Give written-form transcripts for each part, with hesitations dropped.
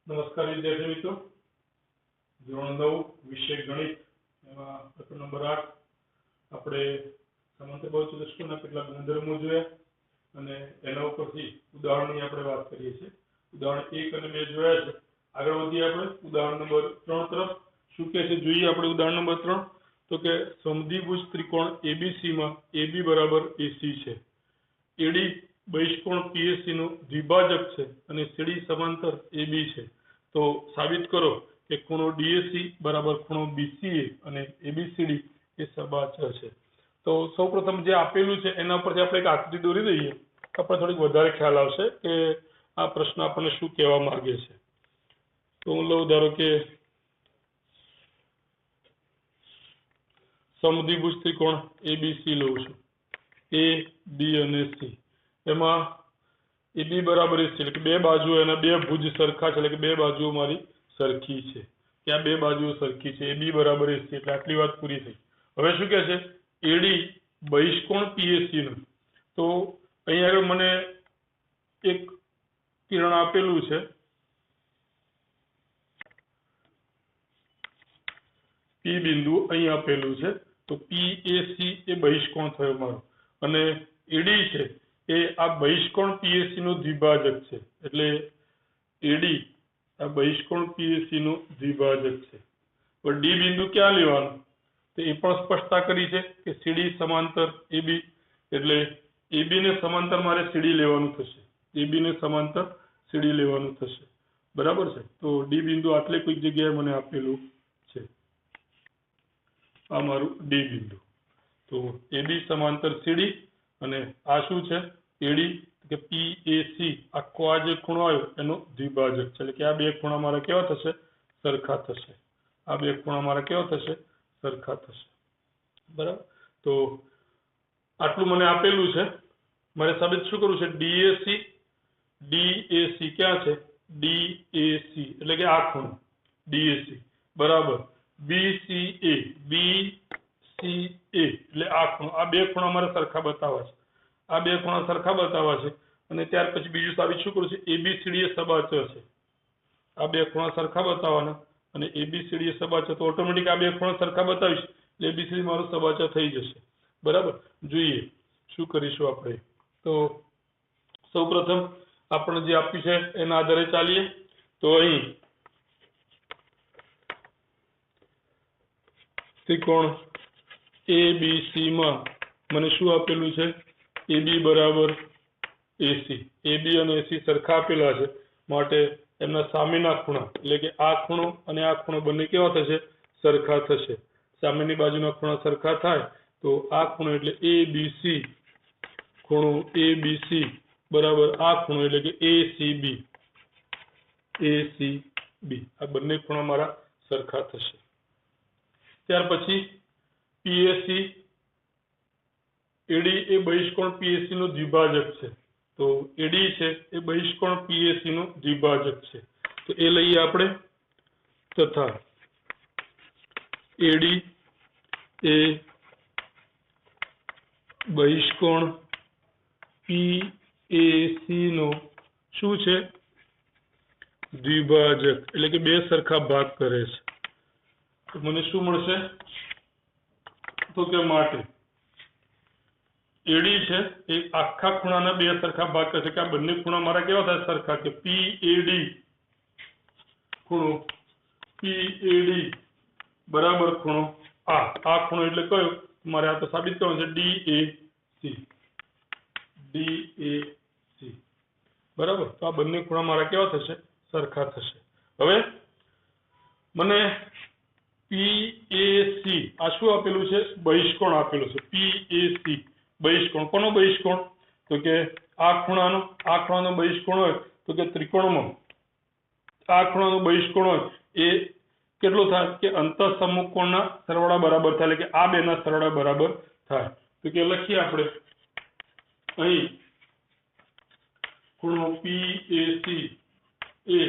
નમસ્કાર વિદ્યાર્થી મિત્રો, ધોરણ 9 વિષય ગણિત એમાં પ્રકરણ નંબર 8 આપણે સમાંતર બહુચતુષ્કોણના કેટલાક ગુણધર્મો જોયા અને એના ઉપરથી ઉદાહરણની આપણે વાત કરીએ છીએ. ઉદાહરણ 1 અને 2 જોયા છે. આગળ વધીએ આપણે ઉદાહરણ નંબર 3 તરફ. શું કહે છે જોઈએ આપણે ઉદાહરણ નંબર 3. તો કે સમદ્વિભુજ ત્રિકોણ ABC માં AB બરાબર AC છે. AD બહિષ્કોણ PAC નો દ્વિભાજક છે અને CD સમાંતર AB છે. તો સાબિત કરો કે ખૂણો DAC બરાબર ખૂણો BCA અને ABCD એ સબાચર છે. તો સૌપ્રથમ જે આપેલું છે એના પરથી આપણે એક આકૃતિ દોરી દઈએ તો આપણે થોડીક વધારે ખ્યાલ આવશે કે આ પ્રશ્ન આપણને શું કહેવા માંગે છે. તો હું લઉં ધારો કે સમદ્વિભુજ ત્રિકોણ ABC લઉં છું, A, B અને C. એમાં AB બરાબર AC એટલે કે બે બાજુ એના બે ભુજ સરખા છે, એટલે કે બે બાજુઓ મારી સરખી છે કે આ બે બાજુઓ સરખી છે. AB બરાબર AC એટલે આટલી વાત પૂરી થઈ. હવે શું કહે છે AD બહિષ્કોણ PAC નું. તો અહીંયા આગળ મને એક કિરણ આપેલું છે P બિંદુ અહીં આપેલું છે. તો PAC એ બહિષ્કોણ થયો મારો અને AD છે એ આ બહિષ્કોણ PAC નો દ્વિભાજક છે. એટલે AD આ બહિષ્કોણ PAC નો દ્વિભાજક છે. તો D બિંદુ ક્યાં લેવાનું તો એ પણ સ્પષ્ટતા કરી છે કે CD સમાંતર AB એટલે AB ને સમાંતર મારે CD લેવાનું થશે. AB ને સમાંતર CD લેવાનું થશે. બરાબર છે. તો D બિંદુ આટલે કોઈક જગ્યાએ મને આપેલું છે. આ મારું D બિંદુ. તો AB સમાંતર CD અને આ શું છે AD કે PAC આખો આ જે ખૂણો આવ્યો એનો દ્વિભાજક છે. એટલે કે આ બે ખૂણા મારા કેવા થશે સરખા થશે. આ બે ખૂણા મારા કેવા થશે સરખા થશે. બરાબર. તો આટલું મને આપેલું છે. મારે સાબિત શું કરવું છે DAC ક્યાં છે DAC એટલે કે આ ખૂણો DAC બરાબર BCA એટલે આ ખૂણો. આ બે ખૂણા મારે સરખા બતાવવા છે. આ બે ખૂણા સરખા બતાવવા છે અને ત્યાર પછી બીજું સાબિત શું કરું છે ABCD એ સબાચર છે. આ બે ખૂણા સરખા બતાવવાના અને ABCD એ સબાચર. તો ઓટોમેટિક આ બે ખૂણા સરખા બતાવીશ એટલે ABCD મારું સબાચર થઈ જશે. બરાબર. જોઈએ શું કરીશું આપણે. તો સૌપ્રથમ આપણે જે આપ્યું છે એના આધારે ચાલીએ. તો અહીં ત્રિકોણ ABC માં મને શું આપેલું છે AB બરાબર AC. AB અને AC સરખા આપેલા છે માટે એમના સામેના ખૂણા એટલે કે આ ખૂણો અને આ ખૂણો બંને કેવા થશે સરખા થશે. સામેની બાજુના ખૂણા સરખા થાય તો આ ખૂણો એટલે ABC ખૂણો ABC બરાબર આ ખૂણો એટલે કે ACB. આ બંને ખૂણા મારા સરખા થશે. ત્યાર પછી PAC AD એ બહિષ્કોણ PAC નો દ્વિભાજક છે. તો AD છે એ બહિષ્કોણ PAC નો દ્વિભાજક છે. તો એ લઈએ આપણે તથા AD એ બહિષ્કોણ PAC નો શું છે દ્વિભાજક એટલે કે બે સરખા ભાગ કરે છે. તો મને શું મળશે તો કે માટે AD છે એ આખા ખૂણાના બે સરખા ભાગ કરશે કે આ બંને ખૂણા મારા કેવા થાય સરખા કે PAD ખૂણો PAD બરાબર ખૂણો આ ખૂણો એટલે કયો મારે આ તો સાબિત કરવાનું છે DAC બરાબર. તો આ બંને ખૂણા મારા કેવા થશે સરખા થશે. હવે મને PAC આ શું આપેલું છે બહિષ્કોણ આપેલું છે. PAC બહિષ્કોણ કોનો બહિષ્કોણ તો કે આ ખૂણાનો બહિષ્કોણ હોય તો કે ત્રિકોણમાં આ ખૂણાનો બહિષ્કોણ હોય એ કેટલો થાય કે અંતઃસમુખ કોણના સરવાળા બરાબર થાય. એટલે કે આ બેના સરવાળા બરાબર થાય. તો કે લખીએ આપણે અહીં ખૂણો PAC એ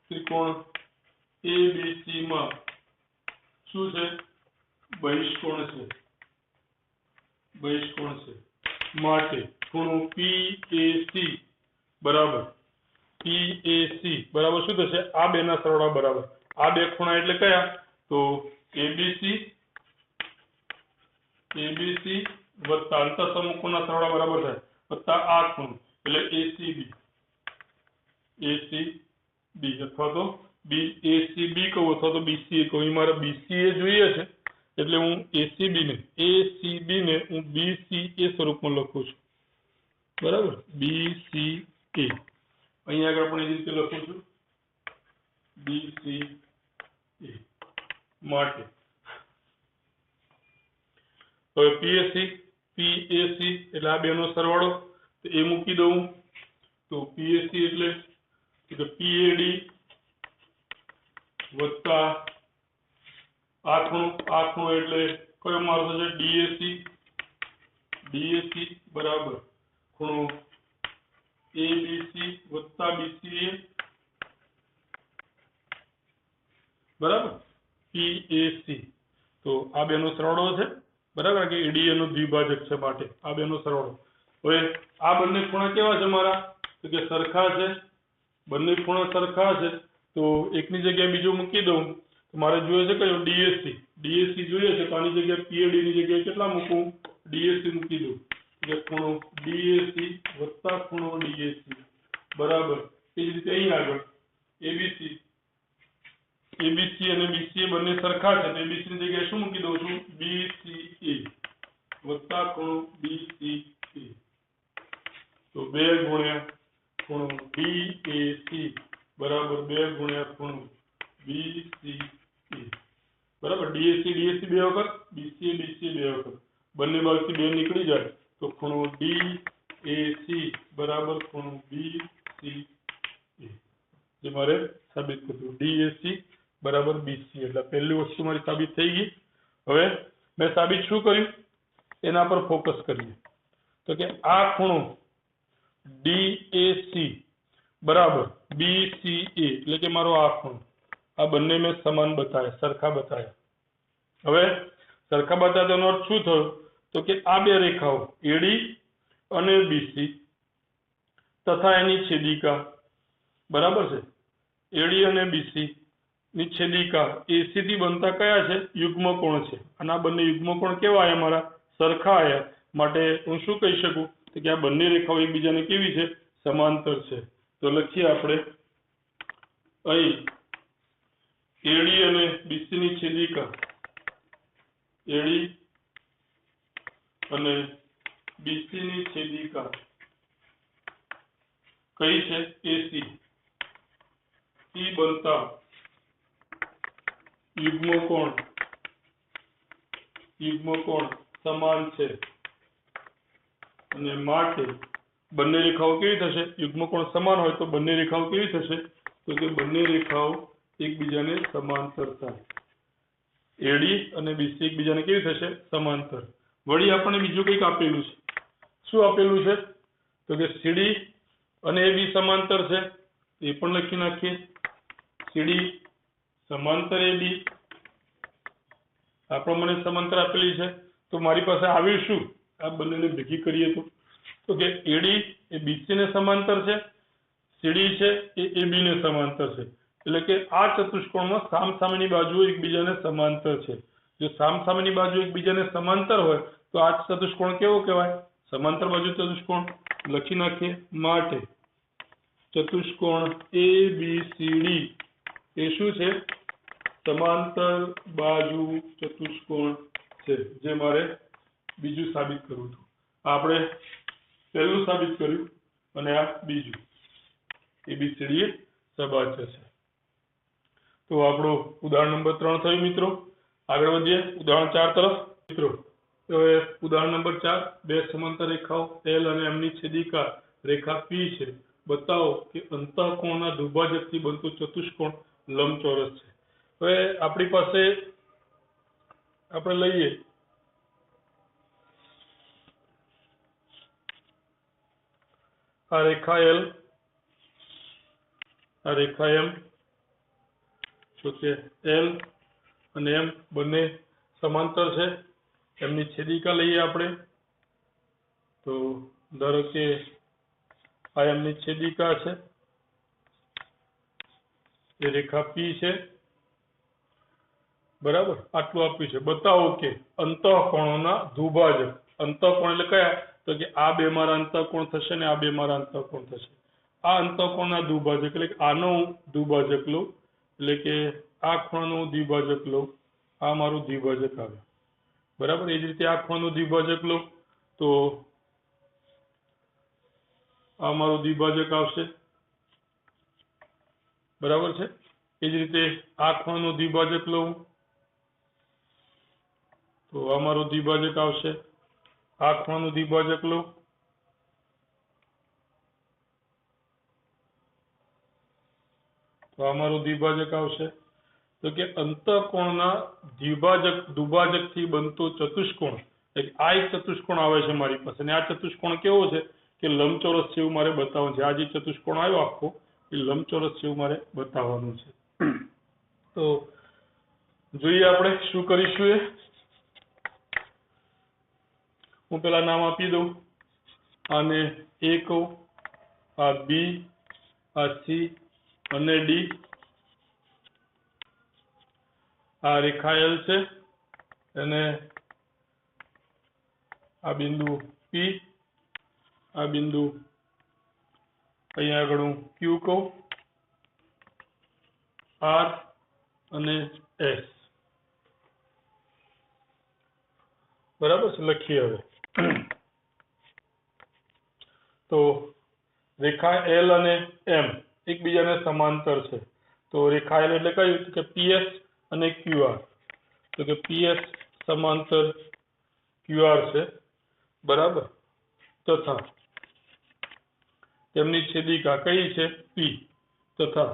ત્રિકોણ ABC માં શું છે બહિષ્કોણ છે માટે ખૂણો PAC બરાબર PAC બરાબર શું થશે? આ બેના સરવાળા બરાબર આ બે ખૂણા એટલે કયા? તો ABC વત્તા અંતઃસમકોણના સરવાળા બરાબર થાય વત્તા આ ખૂણો એટલે ACB અથવા તો BACB કહું અથવા તો BCA કહું. અહીં મારે BCA જોઈએ છે એટલે હું ACB ને હું BCA સ્વરૂપમાં લખું છું બરાબર. BCA અહીં આગળ પણ એ રીતે લખું છું BCA માટે. હવે PAC એટલે આ બેનો સરવાળો તો એ મૂકી દઉં તો PAC એટલે PAD વત્તા આ ખૂણો એટલે કયો મારો થશે? DAC બરાબર ખૂણો ABC વત્તા BCA બરાબર PAC. તો આ બેનો સરવાળો છે બરાબર કે ADA નો દ્વિભાજક છે માટે આ બેનો સરવાળો. હવે આ બંને ખૂણા કેવા છે મારા? તો કે સરખા છે. બંને ખૂણા સરખા છે તો એકની જગ્યાએ બીજો મૂકી દઉં તો મારે જોઈએ છે કયો? DAC જોઈએ છે તો આની જગ્યાએ PAD ની જગ્યાએ કેટલા મૂકું? DAC મૂકી દઉં એટલે ખૂણો DAC વત્તા ખૂણો DAC બરાબર. એ જ રીતે અહીં આગળ ABC અને BCA બંને સરખા છે તો ABC ની જગ્યાએ શું મૂકી દઉં છું? BCA વત્તા ખૂણો BCA તો 2 ગુણ્યા ખૂણો BAC બરાબર 2 ગુણ્યા ખૂણો BCA બરાબર. DAC બે વખત BCA બે વખત બંને બાજુથી 2 નીકળી જાય તો ખૂણો DAC બરાબર ખૂણો BCA જે મારે સાબિત કર્યું. DAC બરાબર BCA એટલે પહેલી વસ્તુ મારી સાબિત થઈ ગઈ. હવે મેં સાબિત શું કર્યું એના પર ફોકસ કરીએ તો કે આ ખૂણો DAC બરાબર BCA એટલે કે મારો આ ખૂણો આ બંને મેં સમાન બતાવ્યા સરખા બતાવ્યા. હવે સરખા બતાવ્યા તેનો અર્થ શું થયો તો કે આ બે રેખાઓ AD અને BC તથા એની છેદિકા બરાબર છે AD અને BC ની છેદિકા AC થી બનતા કયા છે? યુગ્મકોણ છે. અને આ બંને યુગ્મકોણ કેવા આયા મારા? સરખા આયા માટે હું શું કહી શકું તો કે આ બંને રેખાઓ એકબીજાને કેવી છે? સમાંતર છે. તો લખીએ આપણે અહીં AD અને BC ની છેદિકા AD અને BC ની છેદિકા કઈ છે? AC થી બનતા યુગ્મકોણ સમાન છે અને માટે બંને રેખાઓ કેવી થશે? યુગ્મકોણ સમાન હોય તો બંને રેખાઓ કેવી થશે તો કે બંને રેખાઓ એકબીજાને સમાંતર થાય. AD અને BC એકબીજાને કેવી થશે? સમાંતર. વળી આપણને બીજું કંઈક આપેલું છે. શું આપેલું છે તો કે CD અને AB સમાંતર છે એ પણ લખી નાખીએ. CD સમાંતર AB આ પ્રમાણે સમાંતર આપેલી છે તો મારી પાસે આવ્યું શું? આ બંનેને ભેગી કરીએ તો કે AD એ BC ને સમાંતર છે, CD છે એ AB ને સમાંતર છે. એટલે કે આ ચતુષ્કોણમાં સામસામેની બાજુઓ એકબીજાને સમાંતર છે. જો સામસામેની બાજુ એકબીજાને સમાંતર હોય તો આ ચતુષ્કોણ કેવો કહેવાય? સમાંતર બાજુ ચતુષ્કોણ. લખી નાખીએ. માટે ચતુષ્કોણ ABCD એ શું છે? સમાંતર બાજુ ચતુષ્કોણ છે. જે મારે બીજું સાબિત કરવું હતું. આપણે પહેલું સાબિત કર્યું અને આ બીજું. ABCD એ સબાચર છે. તો આપણું ઉદાહરણ નંબર 3 થયું મિત્રો. આગળ વધીએ ઉદાહરણ 4 તરફ. મિત્રો હવે ઉદાહરણ નંબર 4 બે સમાંતર રેખાઓ L અને M ની છેદિકા રેખા P છે. બતાવો કે અંતઃકોણના દુભાજકથી બનતું ચતુષ્કોણ લંબચોરસ છે. હવે આપણી પાસે આપણે લઈએ આ રેખા L આ રેખા M તો કે L અને M બંને સમાંતર છે. એમની છેદિકા લઈએ આપણે તો ધારો કે આ એમની છેદિકા છે એ રેખા P છે, બરાબર. આટલું આપ્યું છે. બતાવો કે અંતઃકોણોના દ્વિભાજક. અંતઃકોણ એટલે કયા? તો કે આ બે મારા અંતઃકોણ થશે ને આ બે મારા અંતઃકોણ થશે. આ અંતઃકોણના દ્વિભાજક એટલે કે આનો દ્વિભાજક લો, એટલે કે આ ખૂણાનું દ્વિભાજક લો, આ મારું દ્વિભાજક આવે, બરાબર. એ જ રીતે આ ખૂણાનું દ્વિભાજક લો તો આ મારું દ્વિભાજક આવશે, બરાબર છે. એ જ રીતે આ ખૂણાનું દ્વિભાજક લઉં તો આ મારું દ્વિભાજક આવશે. આ ખૂણાનું દ્વિભાજક લઉં તો આ મારું દ્વિભાજક આવશે. તો કે અંતઃકોણના દ્વિભાજક થી બનતો ચતુષ્કોણ, આ એક ચતુષ્કોણ આવે છે મારી પાસે, અને આ ચતુષ્કોણ કેવો છે કે લંબચોરસ છે એવું મારે બતાવવાનું છે. આ જે ચતુષ્કોણ આવ્યો આખો એ લંબચોરસ છે એવું મારે બતાવવાનું છે. તો જોઈએ આપણે શું કરીશું. એ હું પેલા નામ આપી દઉં. આને A કહું, આ B, આ C અને D. આ રેખા L છે, અને આ બિંદુ P, આ બિંદુ અહીંયા આગળ હું Q કહું, R અને S, બરાબર છે. લખીએ હવે. તો રેખા L અને M એકબીજાને સમાંતર છે. તો રેખા L એટલે કયું કે PS અને QR. તો કે PS સમાંતર QR છે, બરાબર. તથા તેમની છેદિકા કઈ છે? P. તથા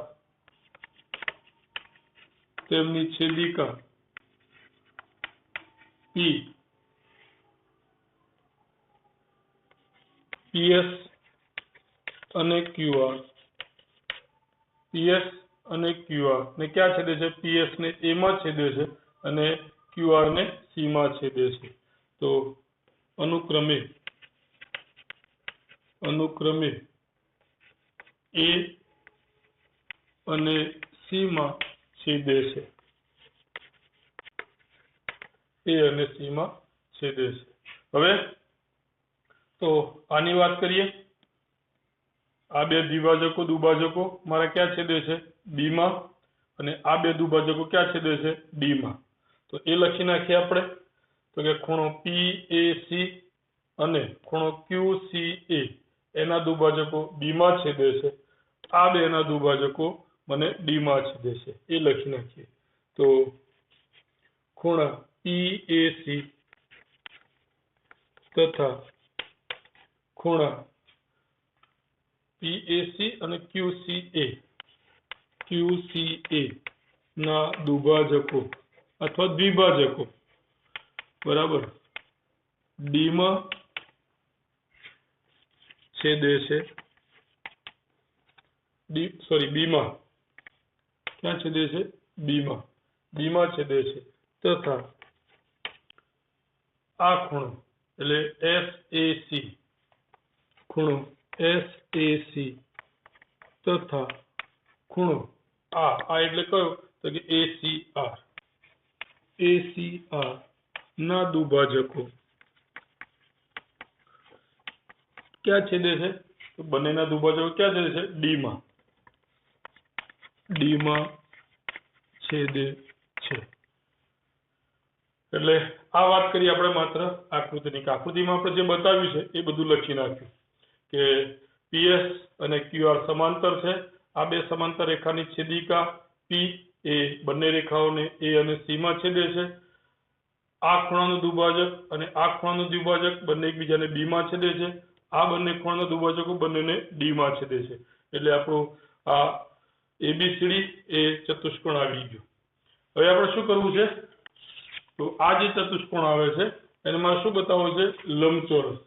તેમની છેદિકા P PS અને QR. PS અને QR ને ક્યાં છેદે છે? PS ને A માં છેદે છે અને QR ને C માં છેદે છે. તો અનુક્રમે A અને C માં છેદે છે. A અને C માં છેદે છે. હવે તો આની વાત કરીએ. આ બે દ્વિભાજકો મારા ક્યાં છેદે છે? B માં, અને આ બે દ્વિભાજકો ક્યાં છેદે છે? D માં. તો એ લખી નાખીએ આપણે. તો કે ખૂણો PAC અને ખૂણો QCA એના દ્વિભાજકો B માં છેદે છે. આ બે ના દ્વિભાજકો મને D માં છેદે છે. એ લખી નાખીએ. તો ખૂણા PAC તથા ખૂણા PAC અને QCA ના દ્વિભાજકો અથવા દ્વિભાજકો, બરાબર, D માં છેદે છે. B માં ક્યાં છેદે છે? B માં છેદે છે. તથા આ ખૂણો એટલે SAC, ખૂણો SAC તથા ખૂણો આ એટલે કયો? તો કે ACR ના દ્વિભાજકો ક્યાં છેદે છે? તો બંનેના દ્વિભાજકો ક્યાં છેદે છે? D માં છેદે છે. એટલે આ વાત કરી આપણે માત્ર આકૃતિની. આકૃતિમાં આપણે જે બતાવ્યું છે એ બધું લખી નાખ્યું કે PS અને QR સમાંતર છે. આ બે સમાંતર રેખાની છેદિકા P એ બંને રેખાઓને A અને C માં છેદે છે. આ ખૂણાનું દ્વિભાજક અને આ ખૂણાનું દ્વિભાજક બંને એકબીજાને B માં છેદે છે. આ બંને ખૂણાના દ્વિભાજકો બંનેને D માં છેદે છે. એટલે આપણું આ ABCD એ ચતુષ્કોણ આવી ગયું. હવે આપણે શું કરવું છે? તો આ જે ચતુષ્કોણ આવે છે એને મારે શું બતાવવું છે? લંબચોરસ.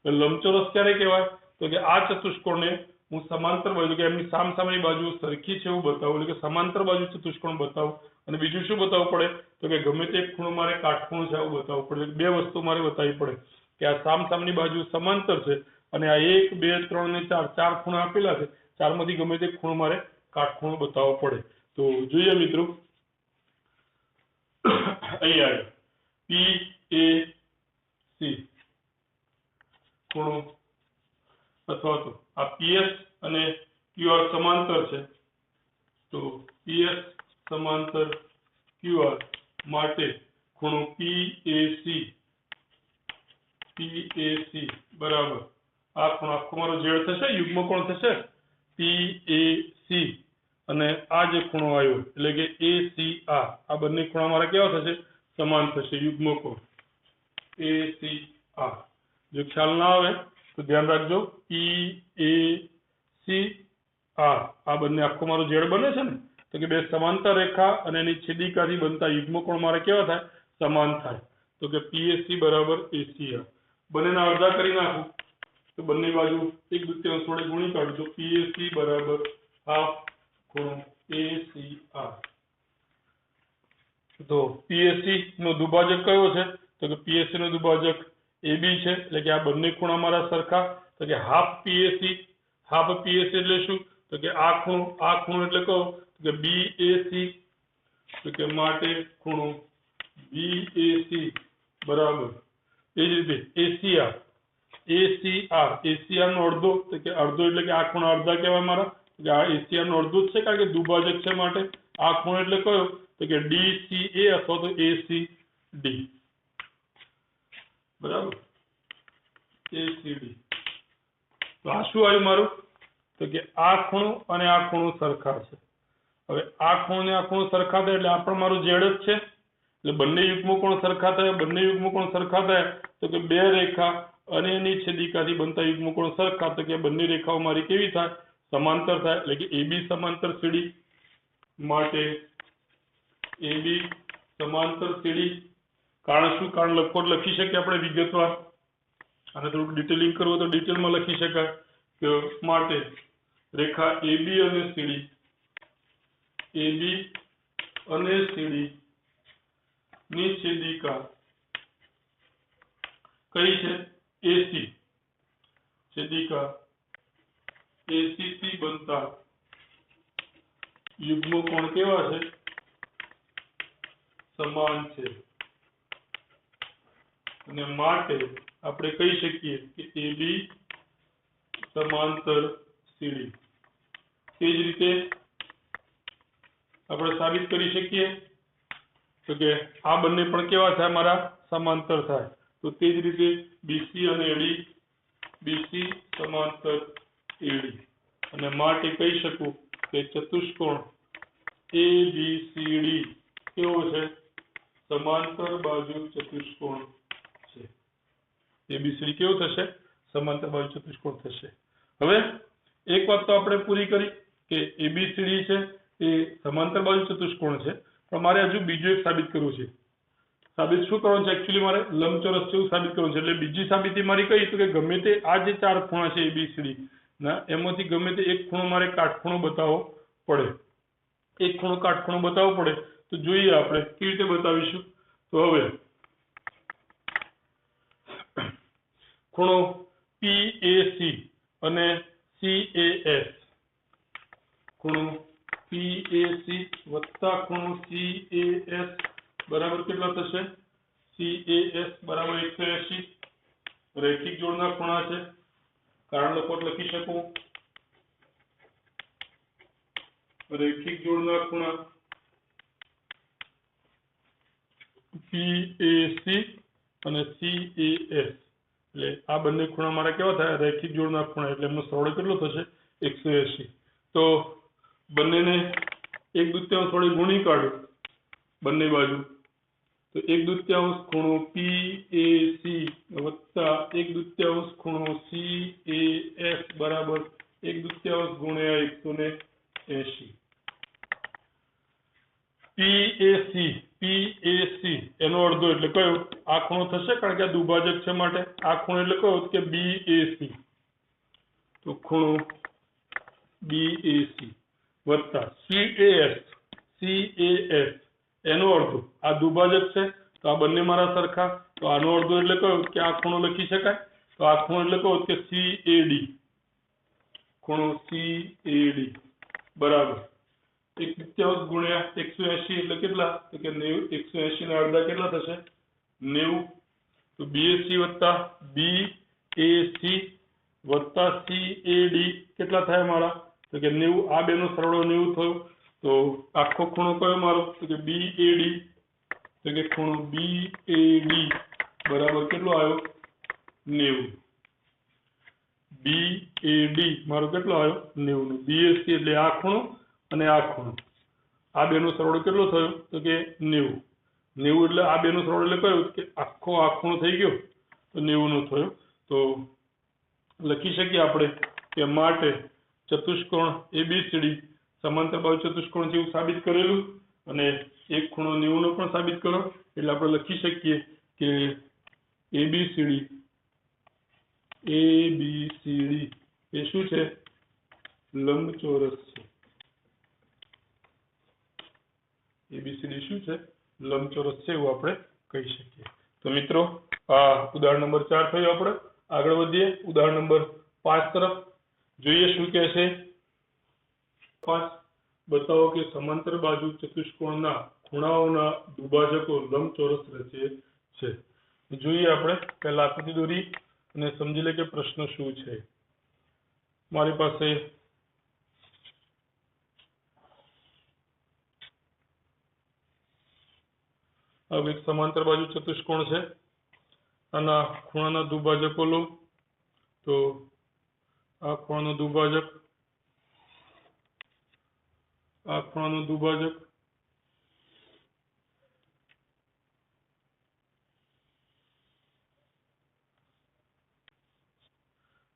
લંબચોરસ ક્યારે કહેવાય? તો કે આ ચતુષ્કોણને હું સમાંતર બાજુ કે એમની સામસામેની બાજુ સરખી છે એવું બતાવું, એટલે કે સમાંતર બાજુ ચતુષ્કોણ બતાવું. અને બીજું શું બતાવવું પડે? તો કે ગમે તે ખૂણો મારે કાટખૂણો છે આવું બતાવવું પડે. બે વસ્તુ મારે બતાવવી પડે કે આ સામસામેની બાજુ સમાંતર છે અને આ 1, 2, 3 અને 4 ખૂણા આપેલા છે. ચારમાંથી ગમે તે ખૂણો મારે કાટખૂણો બતાવવો પડે. તો જોઈએ મિત્રો, અહીંયા PAC ખૂણો અથવા તો આ PS અને QR સમાંતર છે, તો PS સમાંતર QR માટે ખૂણો PAC બરાબર આ ખૂણો આખો મારો ઝેડ થશે, યુગ્મ કોણ થશે PAC અને આ જે ખૂણો આવ્યો એટલે કે ACR, આ બંને ખૂણા મારા કેવા થશે સમાન થશે, યુગ્મ કોણ ACR. જો ખ્યાલ ના આવે તો ધ્યાન રાખજો, PACR આ બંને આખો મારો ઝેડ બને છે ને, તો કે બે સમાંતર રેખા અને એની છેદિકાથી બનતા યુગ્મ કોણ મારે કેવા થાય સમાન થાય, તો કે PAC બરાબર ACR. બંનેના અડધા કરી નાખું તો બંને બાજુ 1/2 વડે ગુણી કાઢું તો PAC બરાબર હાફ ખૂણો ACR. તો PAC નો દુભાજક કયો છે, તો કે PAC નો દુભાજક AB છે, એટલે કે આ બંને ખૂણા મારા સરખા, તો કે હાફ PAC એટલે શું, તો કે આ ખૂણો એટલે કયો, તો કે BAC, તો કે માટે ખૂણો BAC બરાબર એ જ રીતે ACR નો અડધો, તો કે અડધો એટલે કે આ ખૂણા અડધા કહેવાય મારા, તો કે આ ACR નો અડધો જ છે કારણ કે દુભાજક છે માટે. આ ખૂણો એટલે કયો, તો કે DCA અથવા તો ACD બરાબર ACD. તો આ શું આવ્યું મારું, તો કે આ ખૂણો અને આ ખૂણો સરખા છે. હવે આ ખૂણો ને આ ખૂણો સરખા થાય એટલે આ પણ મારું ઝેડ જ છે, એટલે બંને યુગ્મ કોણ સરખા થાય, તો કે બે રેખા અને એની છેદિકાથી બનતા યુગ્મ કોણ સરખા, તો કે બંને રેખાઓ મારી કેવી થાય સમાંતર થાય, એટલે કે AB સમાંતર CD માટે AB સમાંતર CD. કારણ શું, કારણ લખી શકીએ આપણે વિગતવાર, અને થોડુંક ડિટેલિંગ કરવું તો ડિટેલમાં લખી શકાય કે માટે રેખા AB અને CD ની છેદિકા કઈ છે AC, છેદિકા AC થી બનતા યુગ્મ કોણ કેવા છે સમાન છે, અને માટે આપણે કહી શકીએ કે AB સમાંતર CD. તે જ રીતે આપણે સાબિત કરી શકીએ તો કે આ બંને પણ કેવા થાય મારા સમાંતર થાય, તો તે જ રીતે BC અને AD, BC સમાંતર AD, અને માટે કહી શકું કે ચતુષ્કોણ ABCD કેવો છે સમાંતર બાજુ ચતુષ્કોણ છે. ABCD કેવો થશે સમાંતર બાજુ ચતુષ્કોણ થશે. હવે એક વાત તો આપણે પૂરી કરી કે ABCD છે એ સમાંતર બાજુ ચતુષ્કોણ છે, પણ મારે હજુ બીજું એક સાબિત કરવું છે. સાબિત શું કરવાનું છે, એકચ્યુઅલી મારે લંબચોરસ છે એવું સાબિત કરવું છે. એટલે બીજી સાબિતી મારી કઈ, તો કે ગમે તે આ જે ચાર ખૂણા છે ABCD ના, એમાંથી ગમે તે એક ખૂણો મારે કાટખૂણો બતાવવો પડે, એક ખૂણો કાટખૂણો બતાવવો પડે. તો જોઈએ આપણે કેવી રીતે બતાવીશું. તો હવે ખૂણો PAC અને CAS, ખૂણો PAC વત્તા ખૂણો CAS બરાબર કેટલા થશે, CAS બરાબર 180. રૈખિક જોડના ખૂણા છે, કારણ લખો લખી શકું, રૈખિક જોડના ખૂણા PAC અને CAS, એટલે આ બંને ખૂણા મારા કેવા થાય રૈખિક જોડના ખૂણા, એટલે એમનો સરવાળો કેટલો થશે 180. તો બંનેને 1/2 વડે ગુણી કાઢો બંને બાજુ, તો 1/2 ખૂણો PAC વત્તા 1/2 ખૂણો CAS બરાબર 1/2 ગુણ્યા 180. PAC એનો અડધો એટલે કયો આ ખૂણો થશે, કારણ કે આ દુભાજક છે માટે. આ ખૂણો એટલે કયો કે BAC, તો ખૂણો BAC વત્તા CAS એનો અડધો, આ દુભાજક છે તો આ બંને મારા સરખા, તો આનો અડધો એટલે કયો કે આ ખૂણો લખી શકાય, તો આ ખૂણો એટલે કયો કે CAD, ખૂણો CAD બરાબર 27 ગુણ્યા 180 એટલે કેટલા? તો કે 90. 180 ના અડધા કેટલા થશે? 90. તો BAC વત્તા BAC વત્તા CAD કેટલા થાય મારા? તો કે 90. આ બેનો સરવાળો 90 થયો. તો આખો ખૂણો કયો મારો? તો કે BAD. તો કે ખૂણો BAD બરાબર કેટલો આવ્યો? 90. BAD મારો કેટલો આવ્યો? 90. BAC એટલે આ ખૂણો અને આ ખૂણો, આ બેનો સરવાળો કેટલો થયો? તો કે 90. 90 એટલે આ બેનો સરવાળો એટલે કયો? કે આખો આ ખૂણો થઈ ગયો તો 90 નો થયો. તો લખી શકીએ આપણે કે માટે ચતુષ્કોણ ABCD સમાંતર બાજુ ચતુષ્કોણ જેવું સાબિત કરેલું અને એક ખૂણો 90 નો પણ સાબિત કરો. એટલે આપણે લખી શકીએ કે ABCD એ શું છે? લંબચોરસ છે. ABCD શું છે? લંબચોરસ છે એવું આપણે કહી શકીએ. તો મિત્રો આ ઉદાહરણ નંબર 4 થયું. આપણે આગળ વધીએ ઉદાહરણ નંબર 5 તરફ. જોઈએ શું કહે છે. 5 બતાવો કે સમાંતર બાજુ ચતુષ્કોણના ખૂણાઓના દુભાજકો લંબચોરસ રચે છે. જોઈએ આપણે પહેલા આકૃતિ દોરી અને સમજી લે કે પ્રશ્ન શું છે. મારી પાસે હવે એક સમાંતર બાજુ ચતુષ્કોણ છે. આના ખૂણાના દુભાજકો લો. તો આ ખૂણાનો દુભાજક, આ ખૂણાનો દુભાજક,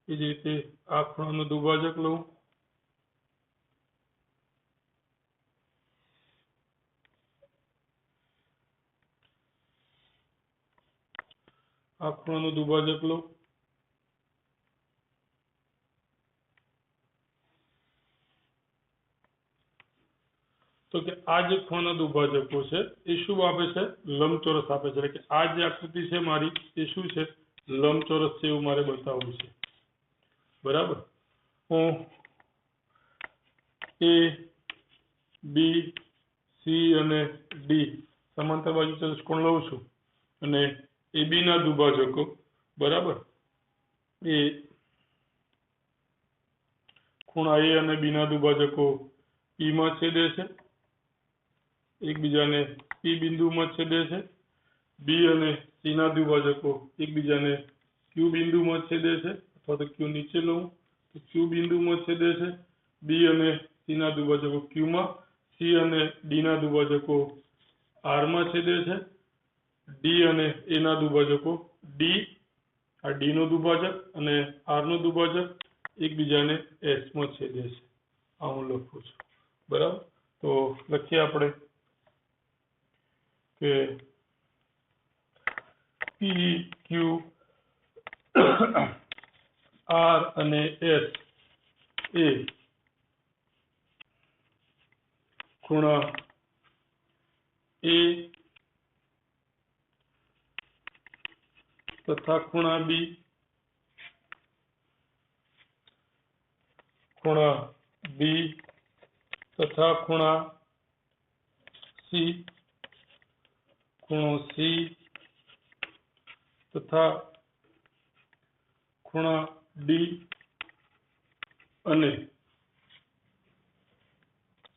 એ જ રીતે આ ખૂણાનો દુભાજક લઉં. આ ખૂણાનો દુભાજક લઉં. તો કે આ જે ખૂણાના દુભાજકો છે એ શું આપે છે? લંબચોરસ આપે છે. એટલે કે આ જે આકૃતિ છે મારી એ શું છે? લંબચોરસ છે એવું મારે બતાવવું છે. બરાબર. હું A, B, C અને D સમાંતર બાજુ ચતુષ્કોણ લઉં છું અને AB ના દુભાજકો બરાબર એ ખૂણા A અને B ના દુભાજકો P માં છેદે છે, એકબીજાને P બિંદુમાં છેદે છે. B અને C ના દુભાજકો એકબીજાને Q બિંદુમાં છેદે છે, અથવા તો Q નીચે લઉં તો Q બિંદુમાં છેદે છે. B અને C ના દુભાજકો Q માં, C અને D ના દુભાજકો R માં છેદે છે. D અને A ના દુભાજકો D, આ D નો દુભાજક અને R નો દુભાજક એકબીજાને S માં છેદે છે. આ હું લખું છું. બરાબર. તો લખીએ આપણે કે P, Q, R અને S એ ખૂણા A તથા ખૂણા B, ખૂણા B તથા ખૂણા C, ખૂણો C તથા ખૂણા D અને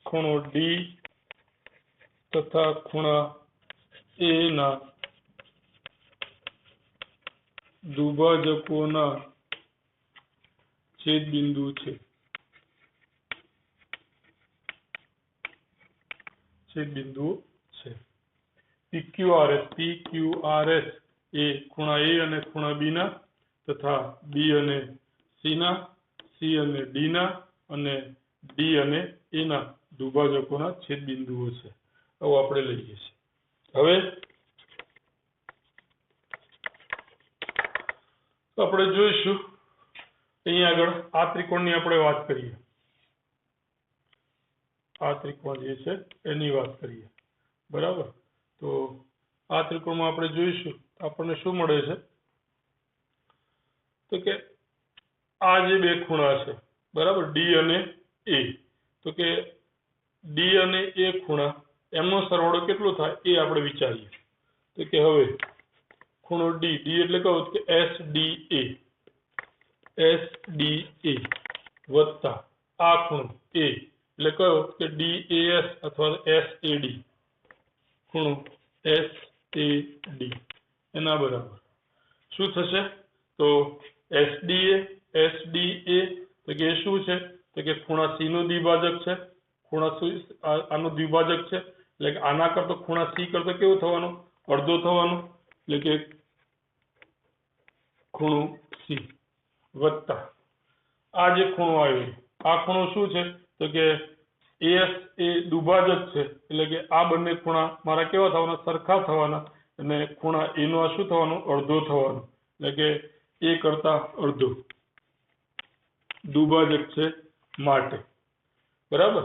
ખૂણો D તથા ખૂણા A ના દુભાજકોના છેદ બિંદુ છે. છેદ બિંદુઓ છે. PQRS એ ખૂણા A અને ખૂણા B ના તથા B અને C ના, C અને D ના અને D અને A ના દુભાજકોના છેદ બિંદુઓ છે. આવું આપણે લઈએ છીએ. હવે આપણે જોઈશું અહીં આગળ આ ત્રિકોણની આપણે વાત કરીએ. આ ત્રિકોણ જે છે એની વાત કરીએ. બરાબર. તો આ ત્રિકોણમાં આપણે જોઈશું આપણને શું મળે છે? તો કે આ જે બે ખૂણા છે બરાબર D અને A, તો કે ડી અને એ ખૂણા એમનો સરવાળો કેટલો થાય એ આપણે વિચારીએ. તો કે હવે ખૂણો ડી એટલે કહો કે SDA વત્તા આ ખૂણો એ એટલે કયો કે DAS અથવા SAD ખૂણો SAD એના બરાબર શું થશે? તો SDA તો કે શું છે? તો કે ખૂણા C નો દ્વિભાજક છે. ખૂણા આનો દ્વિભાજક છે એટલે કે આના કરતા ખૂણા C કરતા કેવો થવાનો? અડધો થવાનો. એટલે કે ખૂણો C વત્તા આ જે ખૂણો આવ્યો આ ખૂણો શું છે? તો કે AS એ દ્વિભાજક છે એટલે કે આ બંને ખૂણા મારા કેવા થવાના? સરખા થવાના. અને ખૂણા A નો શું થવાનો? અડધો થવાનો. એટલે કે A કરતા અડધો દ્વિભાજક છે માટે બરાબર.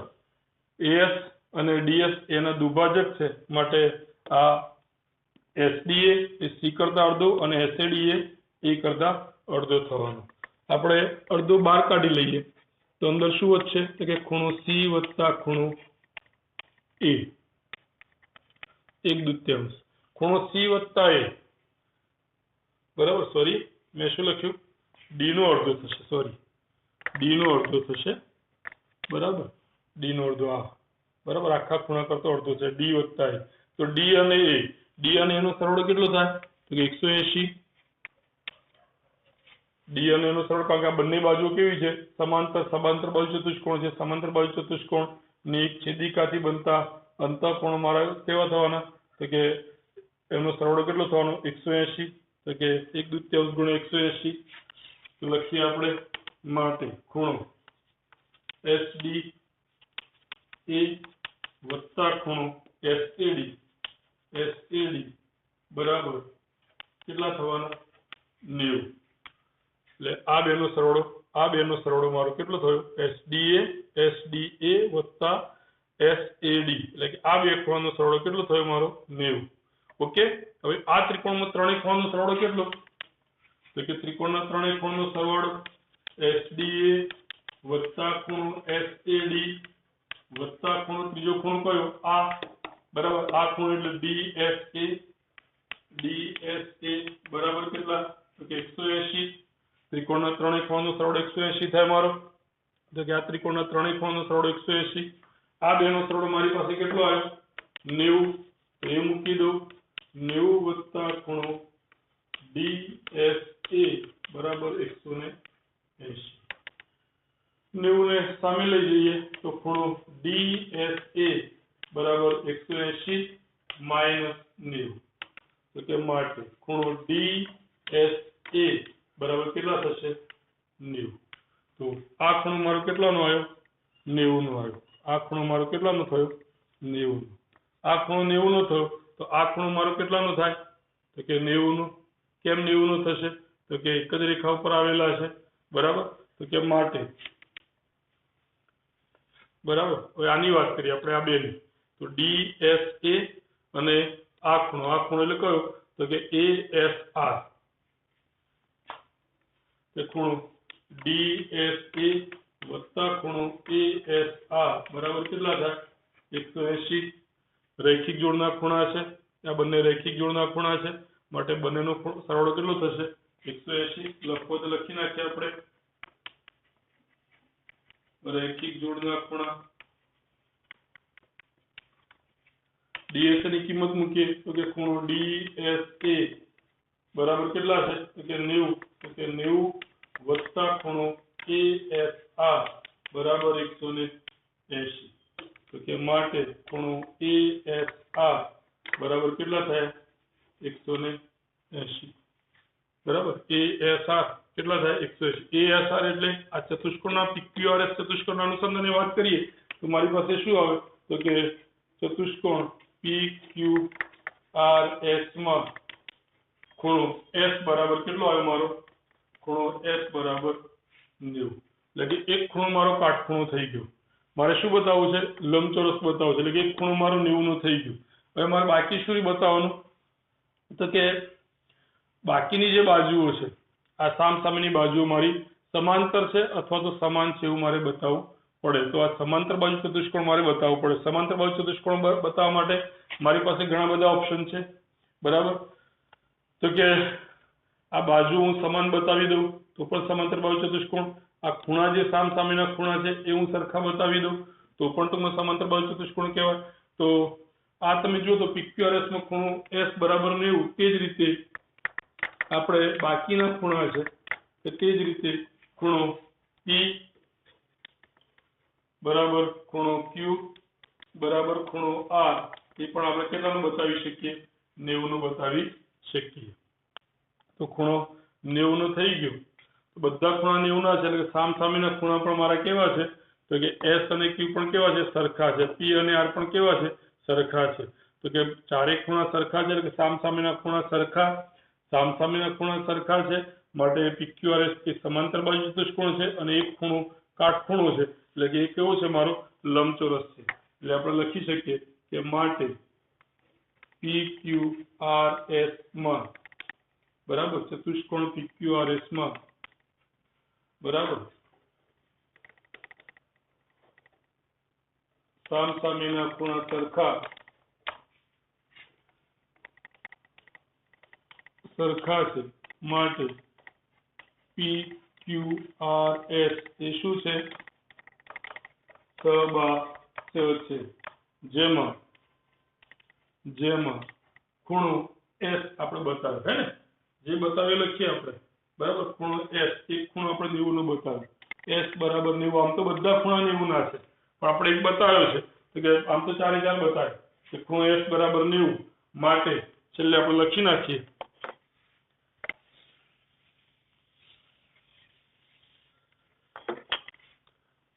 AS અને DS એના દ્વિભાજક છે માટે આ SDA એ C કરતા અડધો અને SAD એ A કરતા અડધો થવાનો. આપણે અડધો બહાર કાઢી લઈએ તો અંદર શું વધશે? તો કે ખૂણો C વત્તા ખૂણો A 1/2 ખૂણો C વત્તા A બરાબર. સોરી મેં શું લખ્યું? D નો અડધો થશે. સોરી D નો અડધો થશે બરાબર. D નો અડધો આ બરાબર આખા ખૂણા કરતો અડધો છે D વત્તા A. તો D અને એનો સરવાળો કેટલો થાય? તો કે 180. D અને એનો સરવાળો કારણ કે આ બંને બાજુઓ કેવી છે? સમાંતર બાજુ ચતુષ્કોણ છે. સમાંતર બાજુ ચતુષ્કોણ ની એક છેદિકાથી બનતા અંતઃકોણ મારા કેવા થવાના? તો કે એનો સરવાળો કેટલો થવાનો? 180. તો કે 1/2 ગુણ્યા 180 તો લખીએ આપણે માટે ખૂણો SDA વત્તા ખૂણો SAD બરાબર કેટલા થવાના? 90. એટલે આ બેનો સરવાળો મારો કેટલો થયો? SDA વત્તા SAD એટલે કે આ બે ખૂણાનો સરવાળો કેટલો થયો મારો? 90. ઓકે. હવે આ ત્રિકોણમાં ત્રણેય ખૂણાનો સરવાળો કેટલો? તો કે ત્રિકોણના ત્રણેય ખૂણાનો સરવાળો SDA વત્તા ખૂણો SAD વત્તા ખૂણો ત્રીજો ખૂણો કયો? આ બરાબર. આ ખૂણો એટલે DSA બરાબર કેટલા? તો કે 180. ત્રિકોણના ત્રણેય ખૂણાનો સરવાળો 180 થાય મારો. તો કે આ ત્રિકોણના ત્રણેય ખૂણાનો સરવાળો 180. આ બેનો સરવાળો મારી પાસે કેટલો આવ્યો? 90. તો એ મૂકી દઉં. 90 વત્તા ખૂણો DSA બરાબર 180. 90 ને સામે લઈ જઈએ તો ખૂણો DSA બરાબર 180 માઇનસ 90. તો કે માટે ખૂણો DSA બરાબર કેટલા થશે? 90. તો આ ખૂણો મારો કેટલાનો આવ્યો? 90 નો આવ્યો. આ ખૂણો મારો કેટલાનો થયો? 90 નો. આ ખૂણો 90 નો થયો તો આ ખૂણો મારો કેટલાનો થાય? તો કે 90 નો. કેમ 90 નો થશે? તો કે એક જ રેખા ઉપર આવેલા છે બરાબર. તો કે માટે બરાબર. હવે આની વાત કરીએ આપણે આ બેની. તો DSA અને આ ખૂણો એટલે કયો? તો કે ASR. તે ખૂણો DSA વત્તા ખૂણો ASR બરાબર કેટલા થાય? 180. રૈખિક જોડના ખૂણા છે. આ બંને રૈખિક જોડના ખૂણા છે માટે બંનેનો સરવાળો કેટલો થશે? 180. લખો તો લખી નાખીએ આપણે રૈખિક જોડના ખૂણા. DSA ની કિંમત મૂકીએ તો કે ખૂણો DSA બરાબર કેટલા છે? તો કે 90. તો કે 90 વત્તા ખૂણો ASR બરાબર 180. તો કે માટે ખૂણો ASR બરાબર કેટલા થયા? 180 બરાબર. ASR કેટલા થાય? 180. ASR એટલે આ ચતુષ્કોણના PQRS ચતુષ્કોણના અનુસંધાને વાત કરીએ તો મારી પાસે શું આવે? તો કે ચતુષ્કોણ PQRS માં ખૂણો S બરાબર કેટલો આવ્યો મારો? ખૂણો S બરાબર 90. એટલે કે એક ખૂણો મારો કાટખૂણો થઈ ગયો. મારે શું બતાવવું છે? લંબચોરસ બતાવવું છે. એટલે કે એક ખૂણો મારો 90 નો થઈ ગયો. હવે મારે બાકી શું બતાવવાનું? તો કે બાકીની જે બાજુઓ છે આ સામસામેની બાજુઓ મારી સમાંતર છે અથવા તો સમાન છે એવું મારે બતાવવું પડે તો આ સમાંતર બાજુ ચતુષ્કોણ મારે બતાવવો પડે. સમાંતર બાજુ ચતુષ્કોણ બતાવવા માટે મારી પાસે ઘણા બધા ઓપ્શન છે, બરાબર. તો કે આ બાજુ હું સમાન બતાવી દઉં તો પણ સમાંતર બાજુ ચતુષ્કોણ, આ ખૂણા જે સામસામેના ખૂણા છે એ હું સરખા બતાવી દઉં તો પણ તમને સમાંતર બાજુ ચતુષ્કોણ કહેવાય. તો આ તમે જુઓ તો PQRS માં ખૂણો S બરાબર 90, તે જ રીતે આપણે બાકીના ખૂણા છે કે તે જ રીતે ખૂણો P બરાબર ખૂણો Q બરાબર ખૂણો R એ પણ આપણે કેટલાનું બતાવી શકીએ? 90 નું બતાવી શકીએ. તો ખૂણો 90 નો થઈ ગયો. તો બધા ખૂણા 90 ના છે, એટલે કે સામસામેના ખૂણા પણ મારા કેવા છે? તો કે S અને Q પણ કેવા છે? સરખા છે. P અને R પણ કેવા છે? સરખા છે. તો કે ચારેય ખૂણા સરખા છે, એટલે કે સામસામેના ખૂણા સરખા, સામસામેના ખૂણા સરખા છે માટે PQRS એ સમાંતર બાજુ ચતુષ્કોણ છે અને એક ખૂણો કાટખૂણો છે, એટલે કે એ કેવો છે? મારો લંબચોરસ છે. એટલે આપણે લખી શકીએ કે માટે PQRS માં બરાબર ચતુષ્કોણ PQRS માં બરાબર સામસામેના ખૂણા સરખા છે માટે PQRS એ શું છે? સબાહ્ય છે, જેમાં ખૂણો S આપણે બતાવે હે ને, જે બતાવે લખીએ આપણે, બરાબર. ખૂણો S, એક ખૂણો આપણે 90 નો બતાવે, S બરાબર 90. આમ તો બધા ખૂણા 90 ના છે, પણ આપણે એક બતાવ્યો છે તો કે આમ તો ચારે ચાર બતાવે કે ખૂણો S બરાબર 90 માટે છેલ્લે આપણે લખી નાખીએ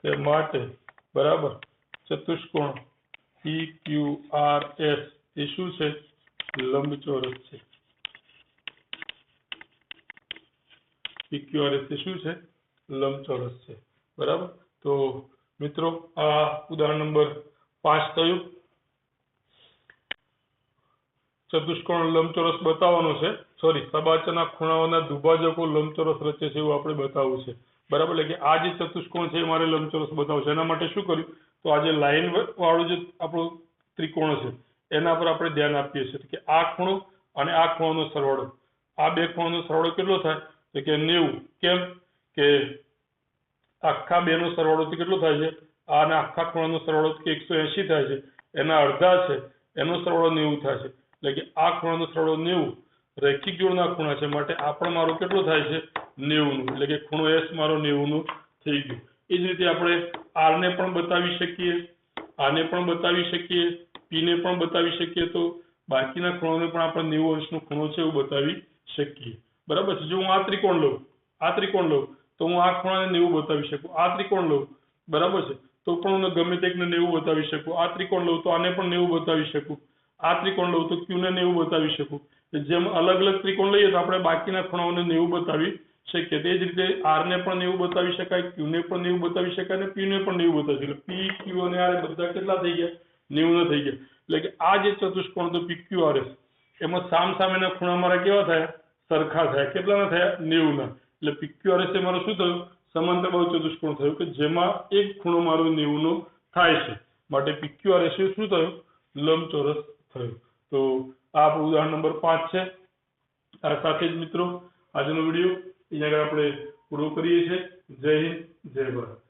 કે માટે બરાબર ચતુષ્કોણ PQRS એ શું છે? લંબચોરસ છે. PQRS એ શું છે? લંબચોરસ છે, બરાબર. તો મિત્રો આ ઉદાહરણ નંબર 5 થયું. ચતુષ્કોણ લંબચોરસ બતાવવાનો છે, સોરી, સબાચના ખૂણાઓના દુભાજકો લંબચોરસ રચે છે એવું આપણે બતાવવું છે, બરાબર. એટલે કે આ જે ચતુષ્કોણ છે એ મારે લંબચોરસ બતાવવું છે. એના માટે શું કર્યું? તો આ જે લાઈન વાળું જે આપણું ત્રિકોણ છે એના પર આપણે ધ્યાન આપીએ છીએ કે આ ખૂણો અને આ ખૂણાનો સરવાળો, આ બે ખૂણાનો સરવાળો કેટલો થાય? તો કે 90. કેમ કે આખા બે નો સરવાળો કેટલો થાય છે? આ અને આખા ખૂણાનો સરવાળો 180 થાય છે, એના અડધા છે એનો સરવાળો 90 થાય છે, એટલે કે આ ખૂણાનો સરવાળો 90. રૈખિક જોડના ખૂણા છે માટે આ પણ મારો કેટલો થાય છે? 90 નું. એટલે કે ખૂણો S મારો 90 નું થઈ ગયું. એ જ રીતે આપણે R ને પણ બતાવી શકીએ, આને પણ બતાવી શકીએ, P ને પણ બતાવી શકીએ, તો બાકીના ખૂણાને પણ આપણે 90 અંશનો ખૂણો છે એવું બતાવી શકીએ, બરાબર છે. જો હું આ ત્રિકોણ લઉં તો હું આ ખૂણાને 90 બતાવી શકું. આ ત્રિકોણ લઉં, બરાબર છે, તો પણ હું ગમે તે એકને 90 બતાવી શકું. આ ત્રિકોણ લઉં તો આને પણ 90 બતાવી શકું. આ ત્રિકોણ લઉં તો Q ને 90 બતાવી શકું. જેમ અલગ અલગ ત્રિકોણ લઈએ તો આપણે બાકીના ખૂણાઓને 90 બતાવી શકીએ. તે જ રીતે R ને પણ 90 બતાવી શકાય, Q ને પણ 90 બતાવી શકાય અને P ને પણ 90 બતાવી શકાય. P, Q અને R બધા કેટલા થઈ ગયા? 90 ના થઈ ગયા. એટલે કે આ જે ચતુષ્કોણ તો PQRS એમાં સામસામેના ખૂણા મારા કેવા થયા? સરખા થયા. કેટલાના થયા? 90 ના. એટલે PQRS એ મારું શું થયું? સમાંતર બાજુ ચતુષ્કોણ થયું કે જેમાં એક ખૂણો મારો 90 નો થાય છે, માટે PQRS એ શું થયું? લંબચોરસ થયું. તો આ આપણું ઉદાહરણ નંબર 5 છે. આ સાથે જ મિત્રો આજનો વિડીયો અહીંયા આગળ આપણે પૂરો કરીએ છીએ. જય હિન્દ, જય ભારત.